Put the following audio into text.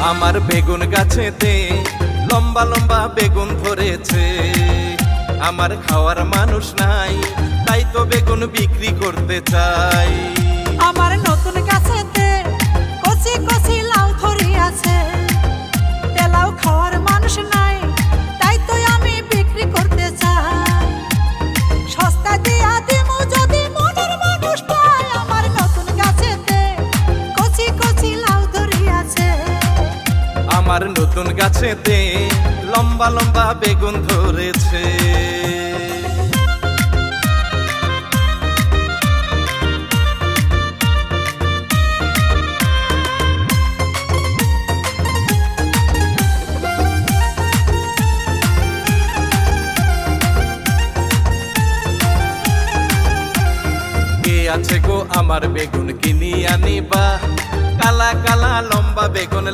আমার বেগুন গাছেতে লম্বা লম্বা বেগুন ধরেছে। আমার খাওয়ার মানুষ নাই, তাই তো বেগুন বিক্রি করতে চাই। আমার নতুন গাছেতে কচি কচি লাউ ধরিয়াছে। তেলাও খাওয়ার মানুষ নাই, তাই তো আমি বিক্রি করতে চাই। সস্তা দিয়া দিমু যদি মনের মানুষ পায়। আমার নতুন গাছেতে কচি কচি লাউ ধরিয়াছে। আমার নতুন গাছেতে লম্বা লম্বা বেগুন ধরেছে। কে আছে গো আমার বেগুন কিনি আনিবা? কালা কালা লম্বা বেগুন